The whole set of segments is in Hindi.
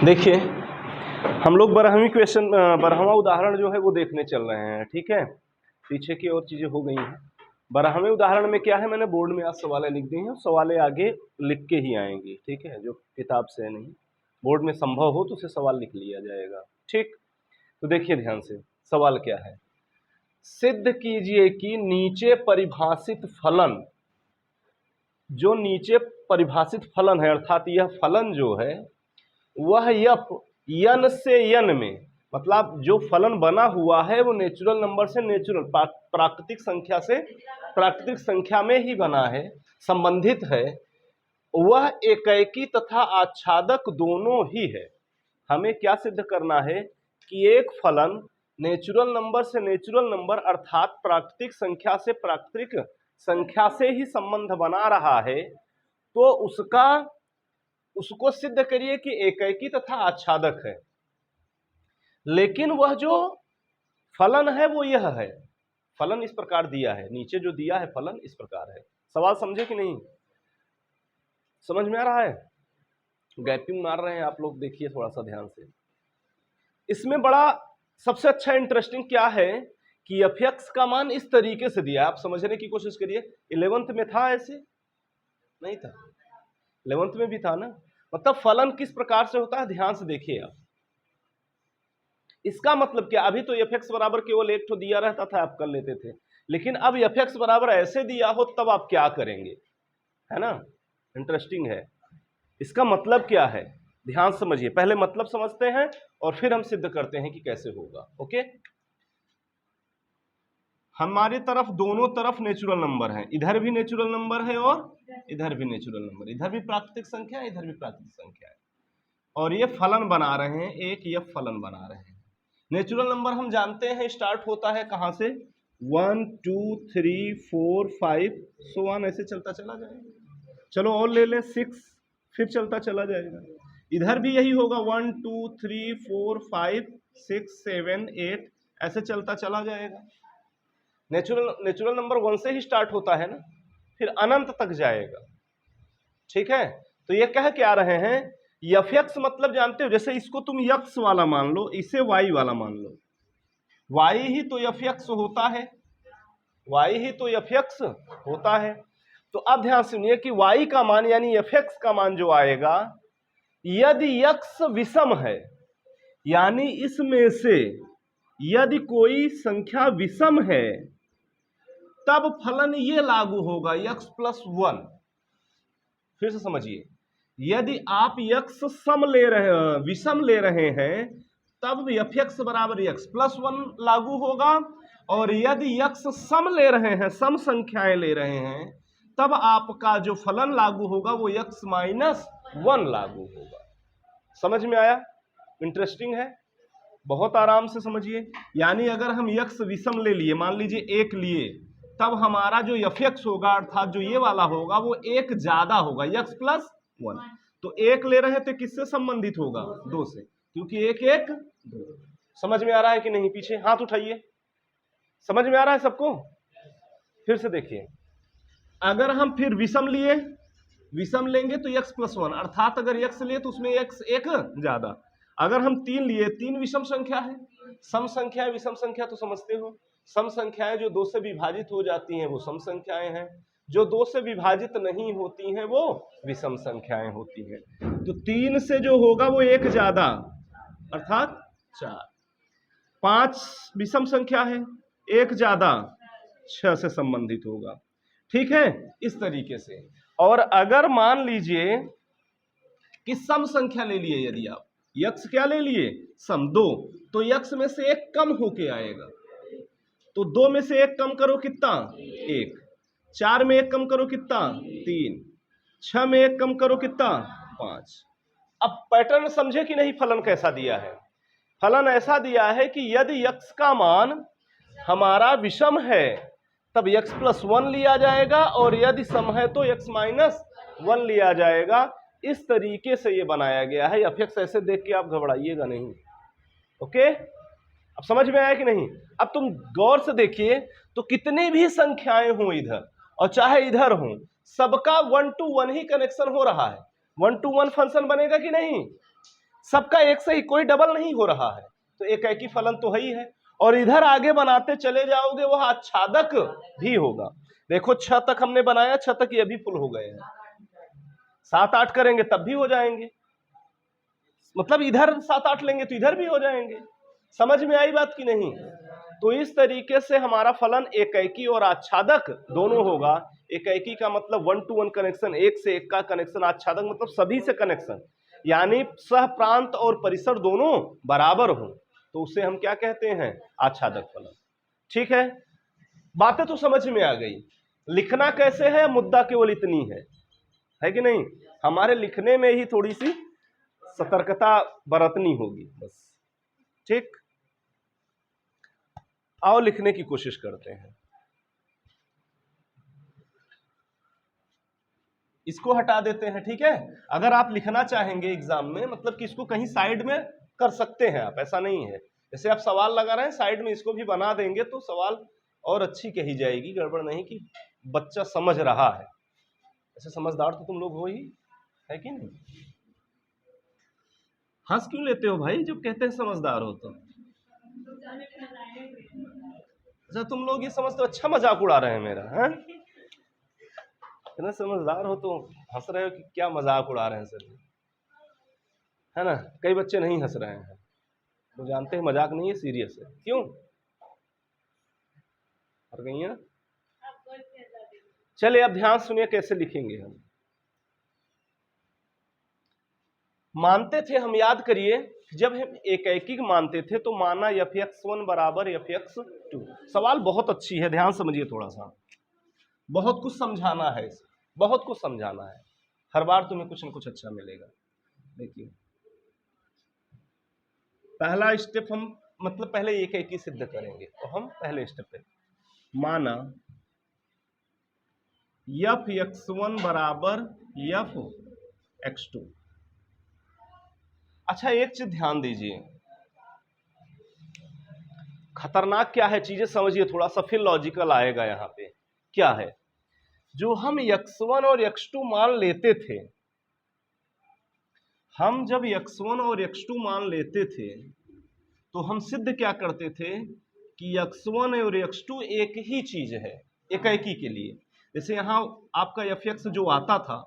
देखिए हम लोग बरहवां उदाहरण जो है वो देखने चल रहे हैं। ठीक है, पीछे की और चीजें हो गई हैं। 12वें उदाहरण में क्या है, मैंने बोर्ड में आज सवालें लिख दी हैं, सवालें आगे लिख के ही आएंगी। ठीक है, जो किताब से नहीं, बोर्ड में संभव हो तो उसे सवाल लिख लिया जाएगा। ठीक, तो देखिए ध्यान से, सवाल क्या है। सिद्ध कीजिए कि नीचे परिभाषित फलन, जो नीचे परिभाषित फलन है, अर्थात यह फलन जो है वह यफ यन से यन में, मतलब जो फलन बना हुआ है वो नेचुरल नंबर से नेचुरल प्राकृतिक संख्या से प्राकृतिक संख्या में ही बना है, संबंधित है, वह एकैकी तथा आच्छादक दोनों ही है। हमें क्या सिद्ध करना है कि एक फलन नेचुरल नंबर से नेचुरल नंबर अर्थात प्राकृतिक संख्या से प्राकृतिक संख्या से ही संबंध बना रहा है, तो उसको सिद्ध करिए कि एकैकी तथा आच्छादक है। लेकिन वह जो फलन है वो यह है, फलन इस प्रकार दिया है, नीचे जो दिया है फलन इस प्रकार है। सवाल समझे कि नहीं, समझ में आ रहा है? गैपिंग मार रहे हैं आप लोग, देखिए थोड़ा सा ध्यान से। इसमें बड़ा सबसे अच्छा इंटरेस्टिंग क्या है कि f(x) का मान इस तरीके से दिया है, आप समझने की कोशिश करिए। 11th में था ऐसे? नहीं था। 11th में भी था ना। मतलब फलन किस प्रकार से होता है, ध्यान से देखिए आप। इसका मतलब क्या, अभी तो f(x) बराबर केवल एक तो दिया रहता था, आप कर लेते थे, लेकिन अब f(x) बराबर ऐसे दिया हो तब आप क्या करेंगे, है ना। इंटरेस्टिंग है। इसका मतलब क्या है, ध्यान समझिए। पहले मतलब समझते हैं और फिर हम सिद्ध करते हैं कि कैसे होगा। ओके, हमारी तरफ दोनों तरफ नेचुरल नंबर है, इधर भी नेचुरल नंबर है और इधर भी नेचुरल नंबर, इधर भी प्राकृतिक संख्या है, इधर भी प्राकृतिक संख्या है, और ये फलन बना रहे हैं, एक ये फलन बना रहे हैं। नेचुरल नंबर हम जानते हैं स्टार्ट होता है कहां से, 1 2 3 4 5 सो ऑन, ऐसे चलता चला जाएगा। चलो और ले लें 6, फिर चलता चला जाएगा। इधर भी यही होगा 1 2 3 4 5 6 7 8, ऐसे चलता चला जाएगा। नेचुरल नंबर 1 से ही स्टार्ट होता है ना, फिर अनंत तक जाएगा। ठीक है, तो ये कह क्या रहे हैं, f(x) मतलब जानते हो, जैसे इसको तुम x वाला मान लो, इसे y वाला मान लो, y ही तो f(x) होता है, y ही तो f(x) होता है। तो अब ध्यान सुनिए कि y का मान यानी f(x) का मान जो आएगा, यदि x विषम है, यानी इसमें से यदि कोई संख्या विषम है, तब फलन ये लागू होगा x + 1। फिर से समझिए, यदि आप x विषम ले रहे हैं, तब f(x) बराबर x + 1 लागू होगा, और यदि x सम ले रहे हैं, सम संख्याएं ले रहे हैं, तब आपका जो फलन लागू होगा वो x - 1 लागू होगा। समझ में आया? इंटरेस्टिंग है, बहुत आराम से समझिए। यानी अगर हम x विषम ले लिए, मान लीजिए 1 लिए, तब हमारा जो f(x) होगा अर्थात जो ये वाला होगा वो 1 ज्यादा होगा, x + 1। तो 1 ले रहे थे, किससे संबंधित होगा, 2 से, क्योंकि 1 1 2। समझ में आ रहा है कि नहीं? पीछे हाथ उठाइए, समझ में आ रहा है सबको? फिर से देखिए, अगर हम फिर विषम लिए, विषम लेंगे तो x + 1, अर्थात अगर x लिए तो उसमें x 1 ज्यादा। अगर हम 3 लिए, 3 विषम संख्या है, सम संख्या है, विषम संख्या तो समझते हो, सम संख्याएं जो 2 से विभाजित हो जाती हैं वो सम संख्याएं हैं, जो 2 से विभाजित नहीं होती हैं वो विषम संख्याएं होती हैं। तो 3 से जो होगा वो 1 ज्यादा, अर्थात 4। 5 विषम संख्या है, 1 ज्यादा, 6 से संबंधित होगा। ठीक है, इस तरीके से। और अगर मान लीजिए कि सम संख्या ले लिए, यदि आप x क्या ले लिए, सम 2, तो x में से 1 कम होके आएगा, तो 2 में से 1 कम करो कितना, 1, 4 में 1 कम करो कितना, 3, 6 में 1 कम करो कितना, 5। अब पैटर्न समझे कि नहीं, फलन कैसा दिया है? फलन ऐसा दिया है कि यदि x का मान हमारा विषम है तब x + 1 लिया जाएगा, और यदि सम है तो x - 1 लिया जाएगा। इस तरीके से ये बनाया गया है। f(x) ऐसे देख के आप घबराइएगा नहीं। ओके, अब समझ में आया कि नहीं? अब तुम गौर से देखिए, तो कितनी भी संख्याएं हों इधर और चाहे इधर हों, सबका 1 to 1 ही कनेक्शन हो रहा है। 1-to-1 फंक्शन बनेगा कि नहीं? सबका एक से ही, कोई डबल नहीं हो रहा है, तो एक ही फलन तो है ही है। और इधर आगे बनाते चले जाओगे वह आच्छादक भी होगा। देखो 6 तक हमने बनाया, 6 तक ये भी फुल हो गए हैं, 7-8 करेंगे तब भी हो जाएंगे, मतलब इधर 7-8 लेंगे तो इधर भी हो जाएंगे। समझ में आई बात की नहीं? तो इस तरीके से हमारा फलन एकाकी और आच्छादक दोनों होगा। एकाकी का मतलब 1-to-1 कनेक्शन, एक से एक का कनेक्शन, आच्छादक मतलब सभी से कनेक्शन, यानी सह प्रांत और परिसर दोनों बराबर हो, तो उसे हम क्या कहते हैं? आच्छादक फलन। ठीक है, बातें तो समझ में आ गई। लिखना कैसे है, मुद्दा केवल इतनी है कि नहीं? हमारे लिखने में ही थोड़ी सी सतर्कता बरतनी होगी बस। ठीक, आओ लिखने की कोशिश करते हैं। इसको हटा देते हैं, ठीक है? अगर आप लिखना चाहेंगे एग्जाम में, मतलब कि इसको कहीं साइड में कर सकते हैं आप, ऐसा नहीं है। जैसे आप सवाल लगा रहे हैं, साइड में इसको भी बना देंगे तो सवाल और अच्छी कही जाएगी, गड़बड़ नहीं कि बच्चा समझ रहा है। ऐसे समझदार तो तुम लोग हो ही, है कि नहीं? हंस क्यों लेते हो भाई जब कहते हैं समझदार हो तो? अच्छा, तुम लोग ये समझते हो अच्छा मजाक उड़ा रहे हैं मेरा, है? इतना समझदार हो तो हंस रहे हो कि क्या मजाक उड़ा रहे हैं सर, है ना? कई बच्चे नहीं हंस रहे हैं, वो जानते हैं मजाक नहीं है, सीरियस है। क्यों और गई है? चलिए अब ध्यान सुनिए कैसे लिखेंगे हम। मानते थे हम, याद करिए, जब हम एकाकी मानते थे तो माना f(x1) बराबर f(x2)। सवाल बहुत अच्छी है, ध्यान समझिए थोड़ा सा, बहुत कुछ समझाना है, बहुत कुछ समझाना है, हर बार तुम्हें कुछ न कुछ अच्छा मिलेगा। देखिए पहला स्टेप हम, मतलब पहले एकाकी सिद्ध करेंगे, तो हम पहले स्टेप पे माना f(x1) बराबर f(x2)। अच्छा एक चीज ध्यान दीजिए, खतरनाक क्या है, चीजें समझिए थोड़ा सा, फिर लॉजिकल आएगा यहाँ पे। क्या है, जो हम x1 और x2 मान लेते थे, हम जब x1 और x2 मान लेते थे तो हम सिद्ध क्या करते थे कि x1 और x2 एक ही चीज है एकाकी के लिए। जैसे यहां आपका fx जो आता था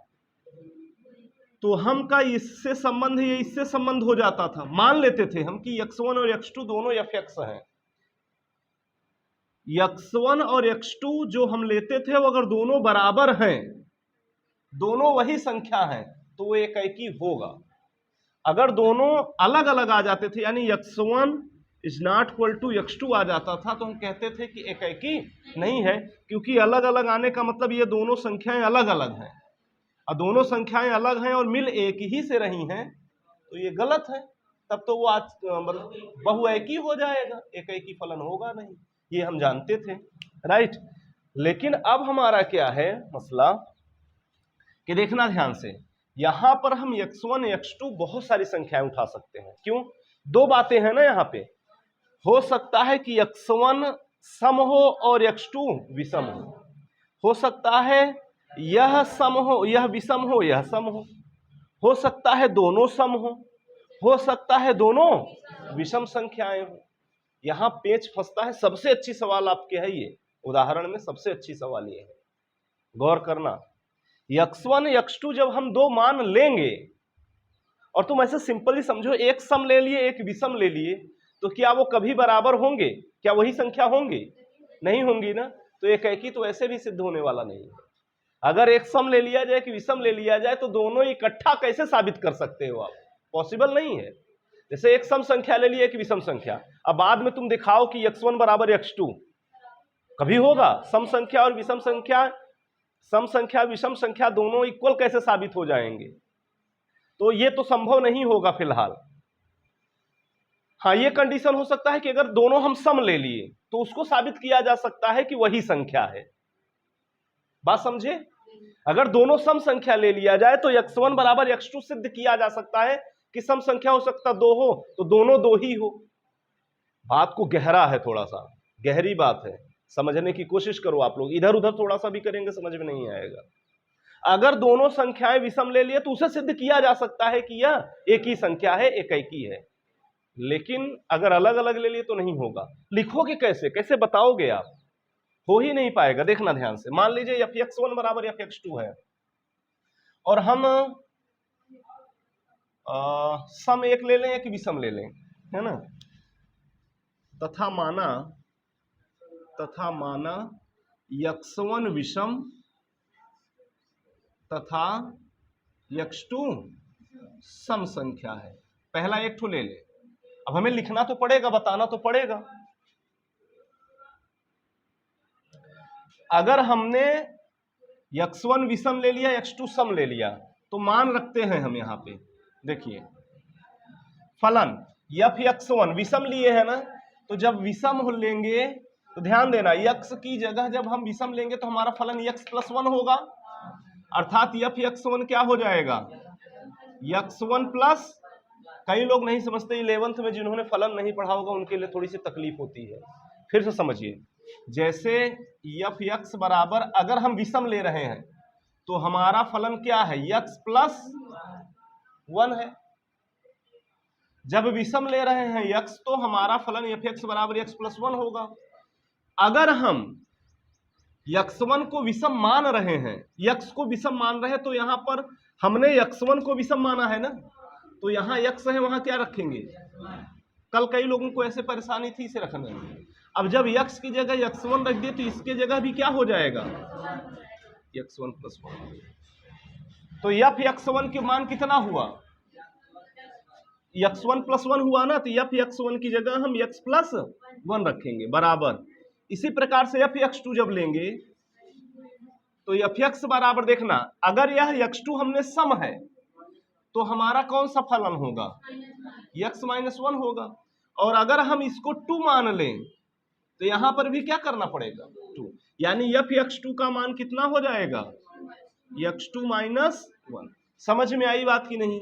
तो हम का इससे संबंध, ये इससे संबंध हो जाता था, मान लेते थे हम कि x1 और x2 दोनों fx हैं। x1 और x2 जो हम लेते थे वो अगर दोनों बराबर हैं, दोनों वही संख्या हैं, तो वो एकाकी होगा। अगर दोनों अलग अलग आ जाते थे, यानी x1 is not equal to x2 आ जाता था, तो हम कहते थे कि एकाकी नहीं है, क्योंकि अलग अलग आने का मतलब ये दोनों संख्याएं अलग अलग हैं, और दोनों संख्याएं अलग हैं और मिल एक ही से रही हैं, तो ये गलत है। तब तो वो आज बहुएकी हो जाएगा, एकाकी फलन होगा नहीं, ये हम जानते थे, राइट? लेकिन अब हमारा क्या है मसला कि देखना ध्यान से, यहां पर हम x1 x2 बहुत सारी संख्याएं उठा सकते हैं। क्यों? दो बातें हैं ना यहाँ पे, हो सकता है कि x1 सम हो और x2 विषम हो सकता है यह सम हो, यह विषम हो, यह सम हो सकता है दोनों सम हो सकता है दोनों विषम संख्याएं हो। यहां पेच फंसता है। सबसे अच्छी सवाल आपके है ये, उदाहरण में सबसे अच्छी सवाल ये है, गौर करना। x1 x2 जब हम दो मान लेंगे, और तुम ऐसे सिंपली समझो, एक सम ले लिए एक विषम ले लिए, तो क्या वो कभी बराबर होंगे? क्या वही संख्या होंगी? नहीं होंगी ना। तो एकाकी तो ऐसे भी सिद्ध होने वाला नहीं है। अगर एक सम ले लिया जाए कि विषम ले लिया जाए, तो दोनों इकट्ठा कैसे साबित कर सकते हो आप? पॉसिबल नहीं है। जैसे एक सम संख्या ले ली एक विषम संख्या, अब बाद में तुम दिखाओ कि x1 बराबर x2, कभी होगा? सम संख्या और विषम संख्या, सम संख्या विषम संख्या दोनों इक्वल कैसे साबित हो जाएंगे? तो ये तो संभव नहीं होगा फिलहाल। हाँ, ये कंडीशन हो सकता है कि अगर दोनों हम सम ले लिए तो उसको साबित किया जा सकता है कि वही संख्या है। बात समझे? अगर दोनों सम संख्या ले लिया जाए तो x1 बराबर x2 सिद्ध किया जा सकता है कि सम संख्या हो सकता दो हो, तो दोनों दो ही हो। बात को गहरा है, थोड़ा सा गहरी बात है, समझने की कोशिश करो आप लोग। इधर उधर थोड़ा सा भी करेंगे समझ में नहीं आएगा। अगर दोनों संख्याएं विषम ले लिए तो उसे सिद्ध किया जा सकता है कि यह एक ही संख्या है, एक ही है। लेकिन अगर अलग अलग ले लिए तो नहीं होगा। लिखोगे कैसे, कैसे बताओगे आप? हो ही नहीं पाएगा। देखना ध्यान से, मान लीजिए fx1 बराबर fx2 है और हम सम एक ले लें, एक विषम ले लें, है ना। तथा माना x1 विषम तथा x2 सम संख्या है। पहला एक ठो ले ले। अब हमें लिखना तो पड़ेगा, बताना तो पड़ेगा। अगर हमने x1 विषम ले लिया, x2 सम ले लिया, तो मान रखते हैं हम यहां पे, देखिए फलन fx1 विषम लिए है ना, तो जब विषम लेंगे तो ध्यान देना, x की जगह जब हम विषम लेंगे तो हमारा फलन x+1 होगा, अर्थात fx1 क्या हो जाएगा, x1 प्लस, कई लोग नहीं समझते 11th में जिन्होंने फलन नहीं पढ़ा होगा उनके लिए थोड़ी सी तकलीफ होती है। फिर से समझिए, जैसे fx बराबर अगर हम विषम ले रहे हैं तो हमारा फलन क्या है, x+1 है। जब विषम ले रहे हैं x तो हमारा फलन fx बराबर x+1 होगा। अगर हम x1 को विषम मान रहे हैं, x को विषम मान रहे हैं, तो यहां पर हमने x1 को विषम माना है ना, तो यहां x है वहां क्या रखेंगे, कल कई लोगों को ऐसे परेशानी थी, इसे रखना है। अब जब x की जगह x1 रख दिए तो इसके जगह भी क्या हो जाएगा, x1+1। तो fx1 के मान कितना हुआ, x1+1 हुआ ना, तो fx1 की जगह हम x+1 रखेंगे बराबर। इसी प्रकार से fx2 जब लेंगे तो fx बराबर, देखना अगर यह x2 हमने सम है तो हमारा कौन सा फलन होगा, x-1 होगा। और अगर हम इसको 2 मान लें तो यहां पर भी क्या करना पड़ेगा, 2, यानी fx2 का मान कितना हो जाएगा, x2-1। समझ में आई बात की नहीं?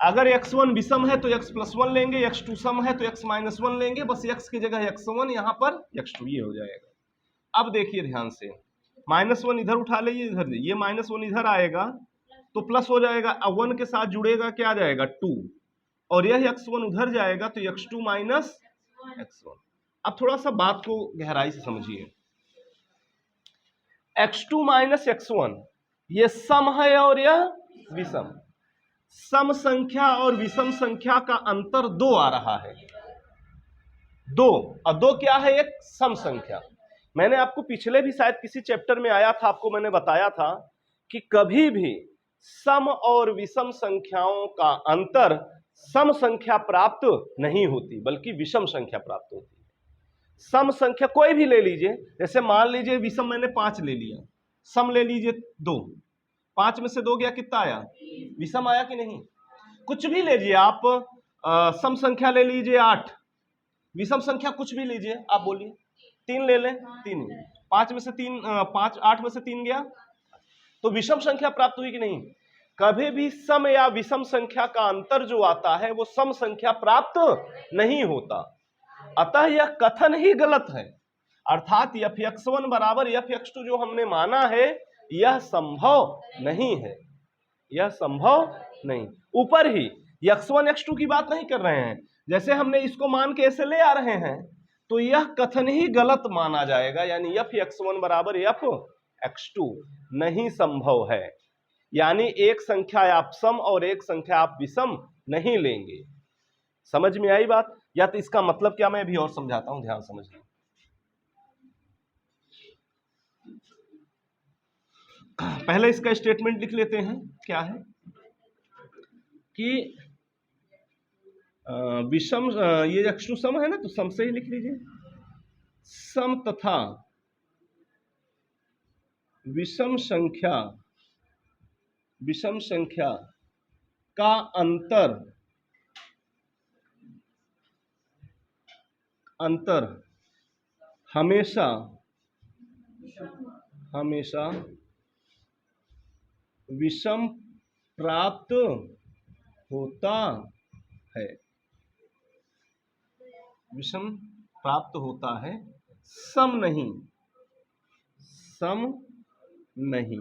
अगर x1 विषम है तो x+1 लेंगे, x2 सम है तो x-1 लेंगे, बस x की जगह x1, यहां पर x2, ये हो जाएगा। अब देखिए ध्यान से, -1 इधर उठा लीजिए, इधर ये -1 इधर आएगा तो प्लस हो जाएगा, अब 1 के साथ जुड़ेगा क्या आ जाएगा, 2, और यह x1 उधर जाएगा तो x2 - x1। अब थोड़ा सा बात को गहराई से समझिए, x2 - x1 ये सम है और यह विषम। सम संख्या और विषम संख्या का अंतर 2 आ रहा है, 2, और 2 क्या है, एक सम संख्या। मैंने आपको पिछले भी शायद किसी चैप्टर में आया था, आपको मैंने बताया था कि कभी भी सम और विषम संख्याओं का अंतर सम संख्या प्राप्त नहीं होती, बल्कि विषम संख्या प्राप्त होती है। सम संख्या कोई भी ले लीजिए, जैसे मान लीजिए विषम मैंने 5 ले लिया, सम ले लीजिए 2, 5 में से 2 गया, कितना आया, विषम आया कि नहीं। कुछ भी लीजिए आप, सम संख्या ले लीजिए 8, विषम संख्या कुछ भी लीजिए, आप बोलिए, 3 ले लें, 3, 5 में से 3, 5, 8 में से 3 गया, तो विषम संख्या प्राप्त हुई कि नहीं। कभी भी सम या विषम संख्या का अंतर जो आता है वो सम संख्या प्राप्त नहीं होता, अतः यह कथन ही गलत है। अर्थात fx1 बराबर fx2 जो हमने माना है यह संभव नहीं है, यह संभव नहीं। ऊपर ही x1 x2 की बात नहीं कर रहे हैं, जैसे हमने इसको मान के ऐसे ले आ रहे हैं तो यह कथन ही गलत माना जाएगा, यानी fx1 बराबर fx2 नहीं संभव है, यानी एक संख्या आप सम और एक संख्या आप विषम नहीं लेंगे। समझ में आई बात? या तो इसका मतलब क्या, मैं भी और समझाता हूं, ध्यान समझना। पहले इसका स्टेटमेंट लिख लेते हैं, क्या है कि विषम, ये x2 सम है ना, तो सम से ही लिख लीजिए, सम तथा विषम संख्या का अंतर हमेशा विषम प्राप्त होता है, विषम प्राप्त होता है, सम नहीं, सम नहीं।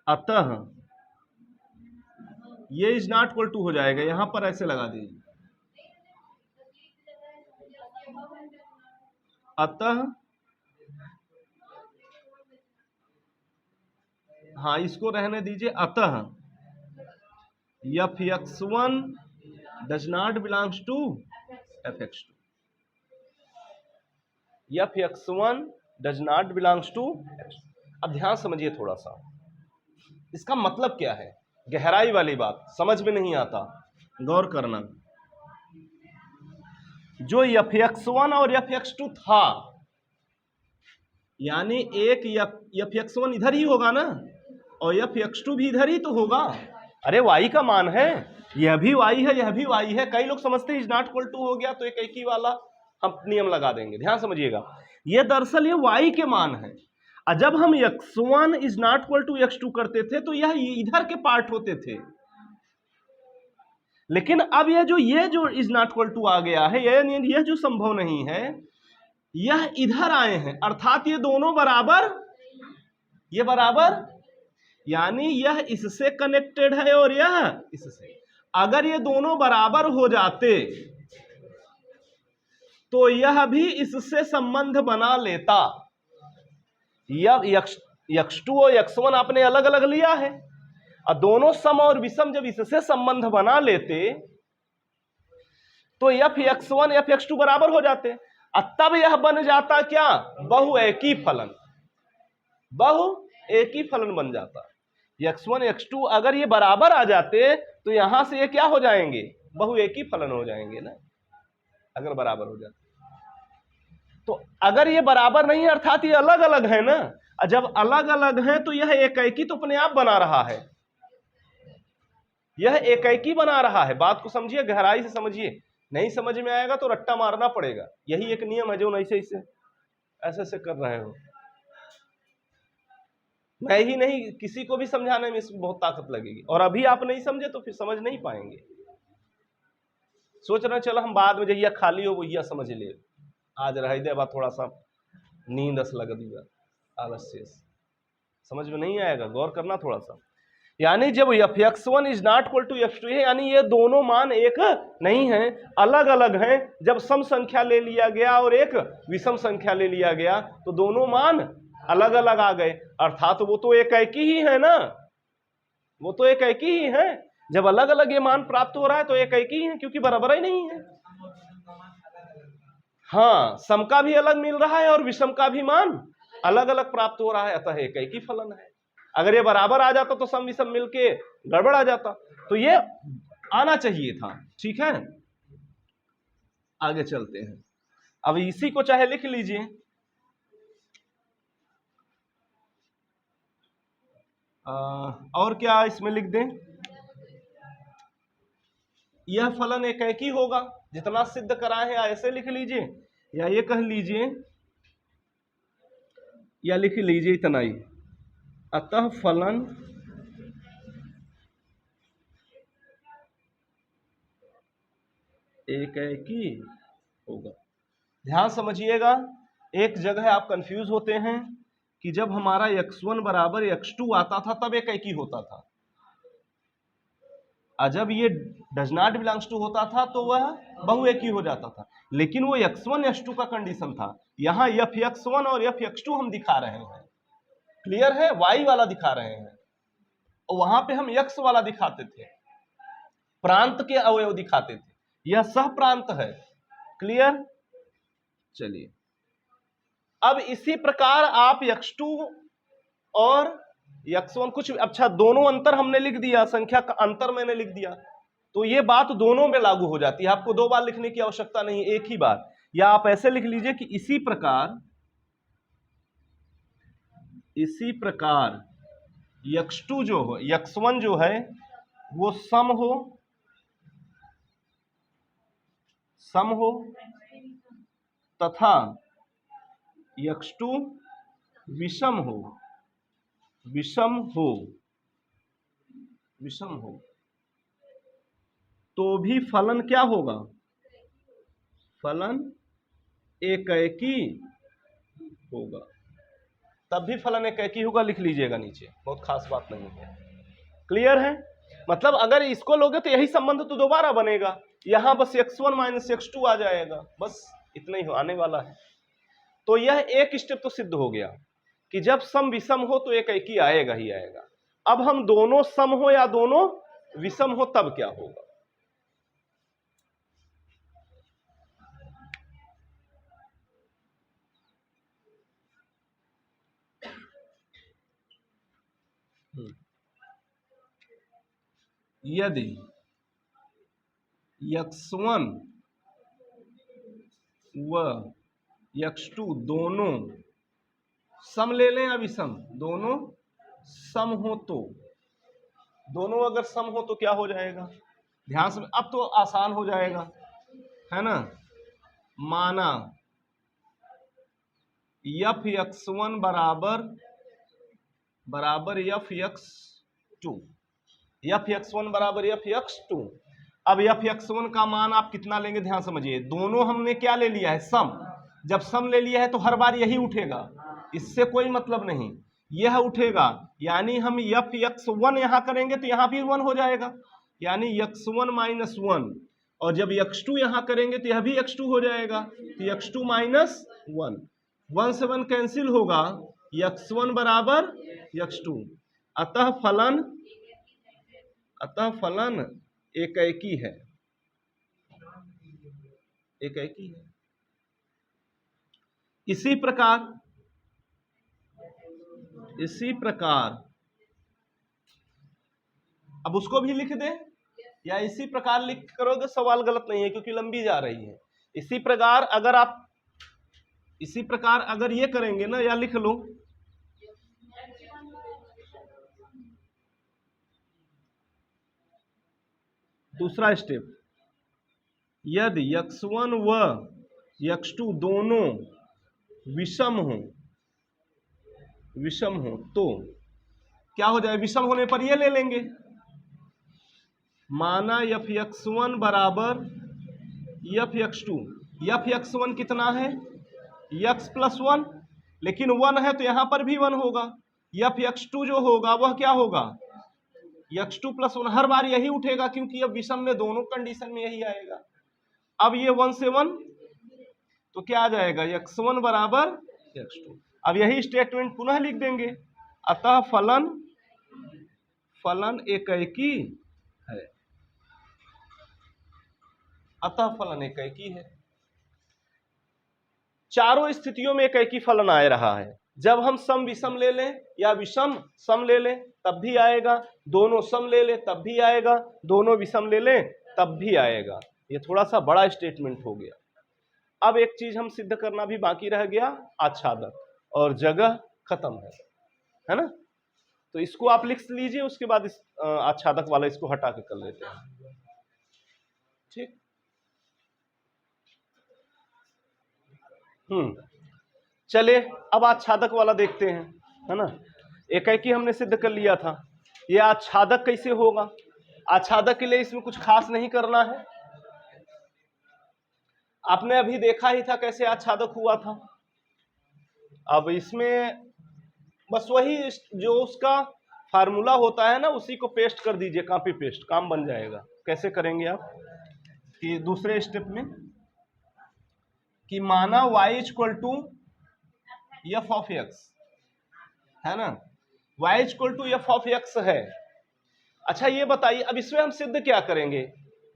अतः ये इज नॉट इक्वल टू हो जाएगा, यहां पर ऐसे लगा दीजिए। अतः हाँ, इसको रहने दीजिए। अतः fx1 does not belongs to fx2। fx1 does not belongs to. अब ध्यान समझिए थोड़ा सा, इसका मतलब क्या है, गहराई वाली बात समझ में नहीं आता, गौर करना। जो fx1 और fx2 था, यानी एक fx1 इधर ही होगा ना, और fx2 भी इधर ही तो होगा। अरे y का मान है, यह भी y है, यह भी y है। कई लोग समझते हैं इज नॉट इक्वल टू हो गया तो एक ही वाला हम नियम लगा देंगे। ध्यान समझिएगा, ये दरअसल ये y के मान है। जब हम x1 is not equal to x2 करते थे तो यह इधर के पार्ट होते थे, लेकिन अब ये जो इज नॉट इक्वल टू आ गया है, यह जो संभव नहीं है, यह इधर आए हैं, अर्थात ये दोनों बराबर, ये बराबर, यानी यह इससे कनेक्टेड है और यह इससे। अगर ये दोनों बराबर हो जाते तो यह भी इससे संबंध बना लेता। यह x2 और x1 आपने अलग अलग लिया है, और दोनों सम और विषम जब इससे संबंध बना लेते तो fx1 fx2 बराबर हो जाते, और तब यह बन जाता क्या, बहुएकी फलन। बहुएकी फलन बन जाता। x1 x2 अगर ये बराबर आ जाते तो यहां से ये क्या हो जाएंगे, बहुएकी फलन हो जाएंगे ना, अगर बराबर हो जाते। तो अगर ये बराबर नहीं है, अर्थात ये अलग अलग है ना, जब अलग अलग है तो यह एकाएकी तो अपने आप बना रहा है, यह एकाएकी बना रहा है। बात को समझिए, गहराई से समझिए, नहीं समझ में आएगा तो रट्टा मारना पड़ेगा। यही एक नियम है जो ऐसे ऐसे कर रहे हो। मैं ही नहीं, किसी को भी समझाने में इसमें बहुत ताकत लगेगी, और अभी आप नहीं समझे तो फिर समझ नहीं पाएंगे। सोच रहे चलो हम बाद में जहिया खाली हो वही समझ ले, आज रह दे बात, थोड़ा सा नींद अस लग दिया, आलस्य, समझ में नहीं आएगा, गौर करना थोड़ा सा। यानी जब fx1 is not equal to f2 है, यानी ये दोनों मान एक नहीं है, अलग अलग हैं। जब सम संख्या ले लिया गया और एक विषम संख्या ले लिया गया तो दोनों मान अलग अलग आ गए, अर्थात वो तो एकाएकी ही है ना, वो तो एकाएकी ही है। जब अलग अलग ये मान प्राप्त हो रहा है तो एकाएकी ही है, क्योंकि बराबर ही नहीं है। हाँ, सम का भी अलग मिल रहा है और विषम का भी मान अलग अलग प्राप्त हो रहा है, अतः एकाएकी फलन है। अगर ये बराबर आ जाता तो सम विषम मिलके गड़बड़ आ जाता, तो ये आना चाहिए था। ठीक है, आगे चलते हैं। अब इसी को चाहे लिख लीजिए, और क्या इसमें लिख दें, यह फलन एकाएकी होगा, जितना सिद्ध कराए हैं ऐसे लिख लीजिए, या ये कह लीजिए, या लिख लीजिए इतना ही, अतः फलन एकाएकी होगा। ध्यान समझिएगा, एक जगह आप कंफ्यूज होते हैं कि जब हमारा x1 बराबर x2 आता था तब एकाएकी होता था, और जब ये डज नॉट बिलोंग्स टू होता था तो वह बहुएकी हो जाता था। लेकिन वो x1 x2 का कंडीशन था, यहां fx1 और fx2 हम दिखा रहे हैं, क्लियर है, y वाला दिखा रहे हैं, और वहां पे हम x वाला दिखाते थे, प्रांत के अवयव दिखाते थे, यह सह प्रांत है। क्लियर, चलिए अब इसी प्रकार आप x2 और x1 कुछ अच्छा दोनों अंतर हमने लिख दिया, संख्या का अंतर मैंने लिख दिया, तो ये बात दोनों में लागू हो जाती है, आपको दो बार लिखने की आवश्यकता नहीं, एक ही बार। या आप ऐसे लिख लीजिए कि इसी प्रकार x2 जो हो, x1 जो है वो सम हो तथा x2 विषम हो तो भी फलन क्या होगा, फलन एकाएकी होगा। तब भी फलन एकैकी होगा, लिख लीजिएगा नीचे, बहुत खास बात नहीं है। क्लियर है? मतलब अगर इसको लोगे तो यही संबंध तो दोबारा बनेगा, यहां बस x1 माइनस x2 आ जाएगा, बस इतना ही आने वाला है। तो यह एक स्टेप तो सिद्ध हो गया कि जब सम विषम हो तो एकैकी आएगा ही आएगा। अब हम दोनों सम हो या दोनों विषम हो तब क्या होगा? यदि x1 व x2 दोनों सम ले लें या विषम, दोनों सम हो तो, दोनों अगर सम हो तो क्या हो जाएगा? ध्यान से, अब तो आसान हो जाएगा, है ना। माना f(x1) बराबर f(x2), f(x1) बराबर f(x2). अब f(x1) का मान आप कितना लेंगे? ध्यान समझिए, दोनों हमने क्या ले लिया है? सम। जब सम ले लिया है तो हर बार यही उठेगा, इससे कोई मतलब नहीं, यह उठेगा। यानी हम f(x1) यहां करेंगे तो यहां भी 1 हो जाएगा, यानी x1 माइनस 1, और जब x2 यहां करेंगे तो यह भी x2 हो जाएगा, तो x2 माइनस 1, 1 से 1 कैंसिल होगा, x1 बराबर x2। अतः फलन एकैकी है, एकैकी है। इसी प्रकार अब उसको भी लिख दे, या इसी प्रकार लिख करोगे सवाल गलत नहीं है क्योंकि लंबी जा रही है। इसी प्रकार अगर ये करेंगे ना, या लिख लो, दूसरा स्टेप, यदि x1 व x2 दोनों विषम हो तो क्या हो जाए? विषम होने पर ये ले लेंगे, माना f(x1) बराबर f(x2). f(x1) कितना है? x प्लस 1, लेकिन 1 है तो यहां पर भी 1 होगा। f(x2) जो होगा वह क्या होगा? x2 प्लस 1, हर बार यही उठेगा क्योंकि अब विषम में दोनों कंडीशन में यही आएगा। अब ये 1 से 1 तो क्या आ जाएगा? x1 बराबर x2। अब यही स्टेटमेंट पुनः लिख देंगे, अतः फलन एकैकी है, अतः फलन एकैकी है। चारों स्थितियों में एकैकी फलन आ रहा है। जब हम सम विषम ले लें या विषम सम ले लें तब भी आएगा, दोनों सम ले लें तब भी आएगा, दोनों विषम ले लें तब भी आएगा। ये थोड़ा सा बड़ा स्टेटमेंट हो गया। अब एक चीज हम सिद्ध करना भी बाकी रह गया, आच्छादक, और जगह खत्म है ना। तो इसको आप लिख लीजिए, उसके बाद इस आच्छादक वाला इसको हटा के कर लेते हैं, ठीक। चलिए अब आच्छादक वाला देखते हैं, है ना। एकैकी हमने सिद्ध कर लिया था, ये आच्छादक कैसे होगा? आच्छादक के लिए इसमें कुछ खास नहीं करना है, आपने अभी देखा ही था कैसे आच्छादक हुआ था। अब इसमें बस वही जो उसका फार्मूला होता है ना, उसी को पेस्ट कर दीजिए, कॉपी पेस्ट, काम बन जाएगा। कैसे करेंगे आप कि दूसरे स्टेप में, कि माना y equal to f of x, है ना, y equal to f of x है। अच्छा ये बताइए, अब इसमें हम सिद्ध क्या करेंगे?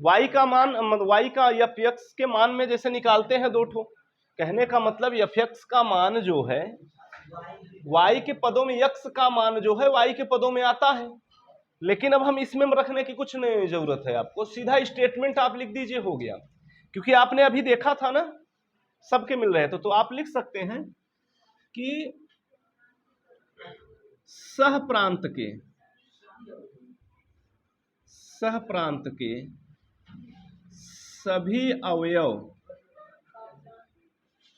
y का मान, y का f(x) के मान में जैसे निकालते हैं दो ठो, कहने का मतलब f(x) का मान जो है y के पदों में, x का मान जो है y के पदों में आता है। लेकिन अब हम इसमें रखने की कुछ नहीं जरूरत है, आपको सीधा स्टेटमेंट आप लिख दीजिए, हो गया। क्योंकि आपने अभी देखा था ना सबके मिल रहे थे, तो आप लिख सकते हैं कि सह प्रांत के सभी अवयव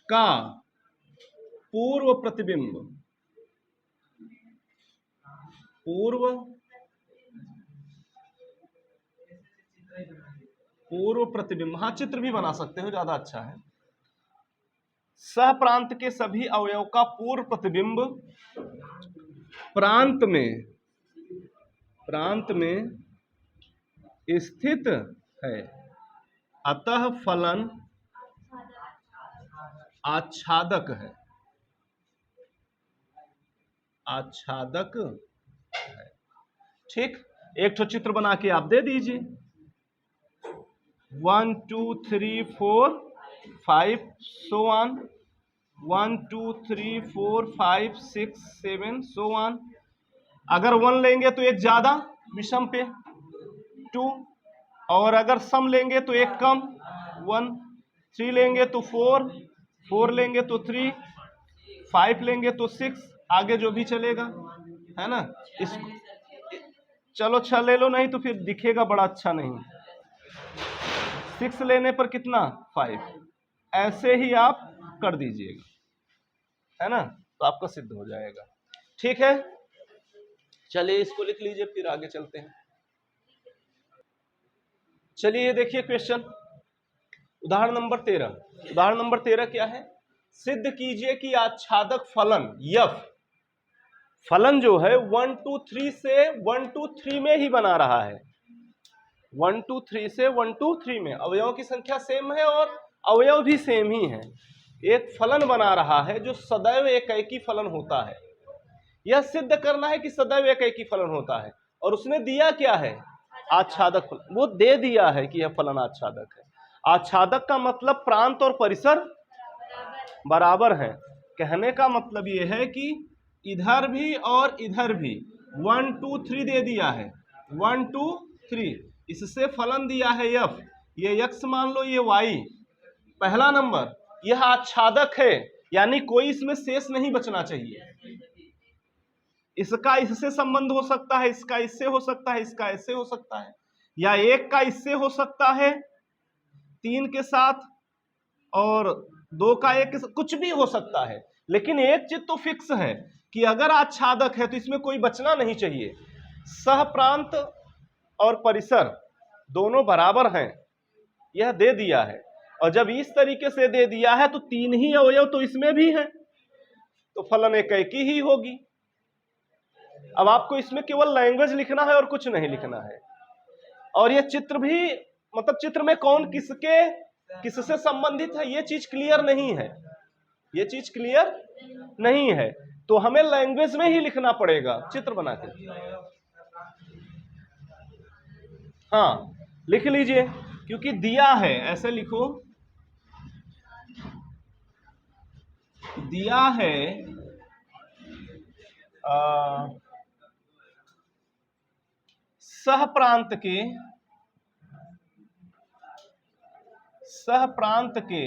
का पूर्व प्रतिबिंब, हाँ चित्र भी बना सकते हो, ज्यादा अच्छा है। सह प्रांत के सभी अवयव का पूर्व प्रतिबिंब प्रांत में स्थित है, अतः फलन आच्छादक है। आच्छादक है। ठीक, एक ठो चित्र बना के आप दे दीजिए। 1 2 3 4 5 सो ऑन, 1 2 3 4 5 6 7 सो ऑन। अगर 1 लेंगे तो एक ज्यादा विषम पे 2, और अगर सम लेंगे तो एक कम 1, 3 लेंगे तो 4, 4 लेंगे तो 3, 5 लेंगे तो 6, आगे जो भी चलेगा, है ना। इस चलो 6 ले लो, नहीं तो फिर दिखेगा बड़ा अच्छा नहीं। 6 लेने पर कितना 5, ऐसे ही आप कर दीजिएगा, है ना, तो आपका सिद्ध हो जाएगा। ठीक है, चलिए इसको लिख लीजिए, फिर आगे चलते हैं। चलिए देखिए क्वेश्चन, उदाहरण नंबर 13। उदाहरण नंबर 13 क्या है? सिद्ध कीजिए कि आच्छादक फलन यफ, फलन जो है 1 2 3 से 1 2 3 में ही बना रहा है। 1 2 3 से 1 2 3 में अवयवों की संख्या सेम है और अवयव भी सेम ही है। एक फलन बना रहा है जो सदैव एकैकी फलन होता है। यह सिद्ध करना है कि सदैव एकैकी फलन होता है, और उसने दिया क्या है? आच्छादक फलन। वो दे दिया है कि यह फलन आच्छादक है। आच्छादक का मतलब प्रांत और परिसर बराबर है। कहने का मतलब यह है कि इधर भी और इधर भी 1 2 3 दे दिया है, 1 2 3, इससे फलन दिया है यफ, ये x मान लो, ये y। पहला नंबर, यह आच्छादक है, यानी कोई इसमें शेष नहीं बचना चाहिए। इसका इससे संबंध हो सकता है, इसका इससे हो सकता है, इसका इससे हो सकता है, या एक का इससे हो सकता है 3 के साथ, और 2 का 1 के साथ, कुछ भी हो सकता है। लेकिन एक चीज तो फिक्स है कि अगर आच्छादक है तो इसमें कोई बचना नहीं चाहिए। सह प्रांत और परिसर दोनों बराबर हैं, यह दे दिया है। और जब इस तरीके से दे दिया है तो 3 ही अवयव तो इसमें भी हैं, तो फलन एकैकी ही होगी। अब आपको इसमें केवल लैंग्वेज लिखना है और कुछ नहीं लिखना है। और यह चित्र भी, मतलब चित्र में कौन किससे संबंधित है, यह चीज क्लियर नहीं है, यह चीज क्लियर नहीं है, तो हमें लैंग्वेज में ही लिखना पड़ेगा चित्र बना के। हाँ लिख लीजिए, क्योंकि दिया है, ऐसे लिखो, दिया है सह प्रांत के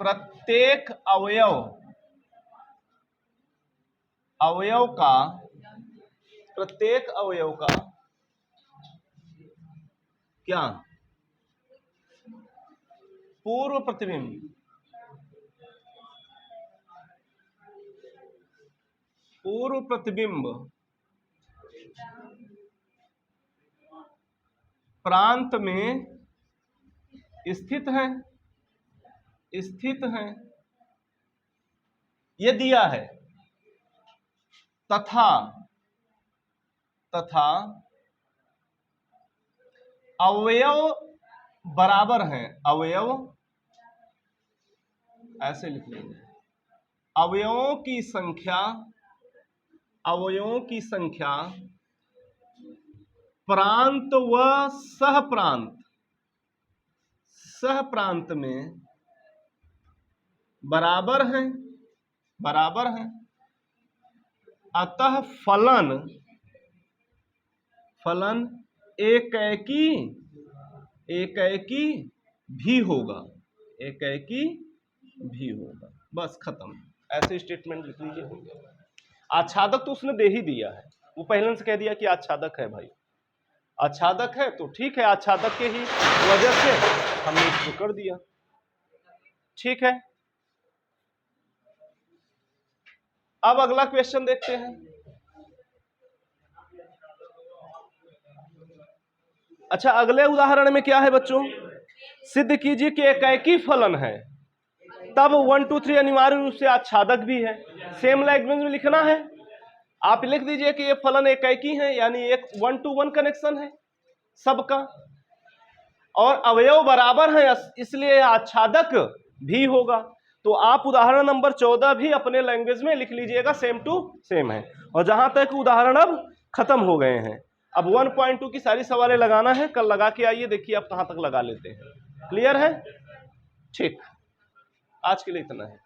प्रत्येक अवयव का क्या? पूर्व प्रतिबिंब। पूर्व प्रतिबिंब प्रांत में स्थित है, ये दिया है। तथा अवयव बराबर हैं, अवयव, ऐसे लिख लेंगे, अवयवों की संख्या प्रांत व सह प्रांत में बराबर हैं, अतः फलन एकैकी भी होगा, बस खत्म। ऐसे स्टेटमेंट लिख लीजिए, हो गया। आच्छादक तो उसने दे ही दिया है, वो पहले से कह दिया कि आच्छादक है भाई, आच्छादक है तो ठीक है, आच्छादक के ही वजह से हमने इसको कर दिया। ठीक है, अब अगला क्वेश्चन देखते हैं। अच्छा, अगले उदाहरण में क्या है बच्चों? सिद्ध कीजिए कि एकैकी फलन है, तब 1 2 3 अनिवार्य रूप से आच्छादक भी है। सेम लैंग्वेज में लिखना है, आप लिख दीजिए कि ये फलन एकैकी है, यानी एक 1 to 1 कनेक्शन है सबका, और अवयव बराबर है, इसलिए आच्छादक भी होगा। तो आप उदाहरण नंबर 14 भी अपने लैंग्वेज में लिख लीजिएगा, सेम टू सेम है। और जहां तक उदाहरण अब खत्म हो गए हैं, अब 1.2 की सारी सवालें लगाना है, कल लगा के आइए, देखिए आप कहां तक लगा लेते हैं। क्लियर है? ठीक, आज के लिए इतना है।